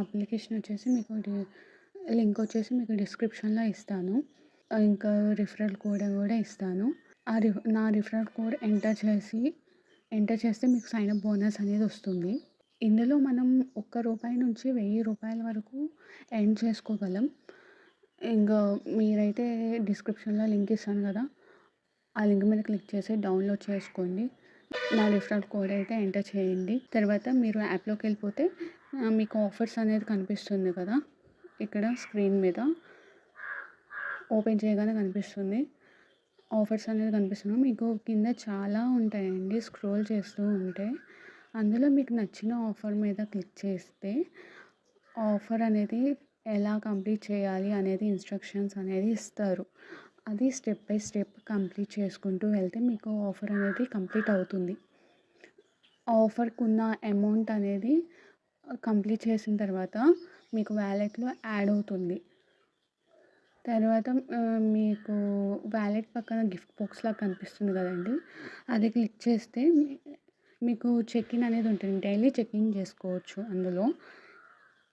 Application వచ్చేసి మీకు link వచ్చేసి మీకు డిస్క్రిప్షన్‌లో ఇస్తాను. ఇంకా రిఫరల్ కోడ్ కూడా ఇస్తాను. నా రిఫరల్ కోడ్ ఎంటర్ చేస్తే మీకు సైన్ అప్ బోనస్ అనేది వస్తుంది. ఇందులో మనం రూ. 1 నుంచి రూ. 1000 వరకు ఎర్న్ చేసుకోగలం. ఇంకా మీరైతే డిస్క్రిప్షన్‌లో లింక్ ఇస్తాను కదా! ఆ లింక్ మీద క్లిక్ చేసి డౌన్లోడ్ చేసుకోండి. నా రిఫరల్ కోడ్ అయితే ఎంటర్ చేయండి. తర్వాత మీరు యాప్‌లోకి వెళ్ళిపోతే మీకు ఆఫర్స్ అనేది కనిపిస్తుంది కదా! ఇక్కడ స్క్రీన్ మీద ఓపెన్ చేయగానే కనిపిస్తుంది. ఆఫర్స్ అనేది కనిపిస్తుంది. మీకు కింద చాలా ఉంటాయండి స్క్రోల్ చేస్తూ ఉంటే. అందులో మీకు నచ్చిన ఆఫర్ మీద క్లిక్ చేస్తే ఆఫర్ అనేది ఎలా కంప్లీట్ చేయాలి అనేది ఇన్స్ట్రక్షన్స్ అనేది ఇస్తారు. అది స్టెప్ బై స్టెప్ కంప్లీట్ చేసుకుంటూ వెళ్తే మీకు ఆఫర్ అనేది కంప్లీట్ అవుతుంది. ఆఫర్‌కున్న అమౌంట్ అనేది కంప్లీట్ చేసిన తర్వాత మీకు వాలెట్‌లో యాడ్ అవుతుంది. తర్వాత మీకు వాలెట్ పక్కన గిఫ్ట్ బాక్స్‌లాగా కనిపిస్తుంది కదండీ! అది క్లిక్ చేస్తే మీకు చెక్ ఇన్ అనేది ఉంటుంది. డైలీ చెక్ ఇన్ చేసుకోవచ్చు అందులో.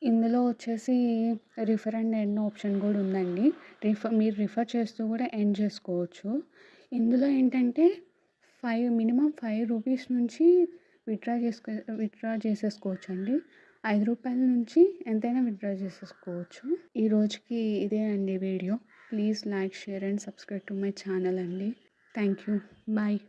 ఇందులో వచ్చేసి రిఫర్ అండ్ ఎర్న్ ఆప్షన్ కూడా ఉందండి. మీరు రిఫర్ చేస్తూ కూడా ఎర్న్ చేసుకోవచ్చు. ఇందులో ఏంటంటే మినిమమ్ రూ. 5 నుంచి విత్‌డ్రా చేసేసుకోవచ్చండి. రూ. 5 నుంచి ఎంతైనా విత్‌డ్రా చేసేసుకోవచ్చు. ఈ రోజుకి ఇదే అండి వీడియో. Please like, share and subscribe to my channel అండి. Thank you. బాయ్.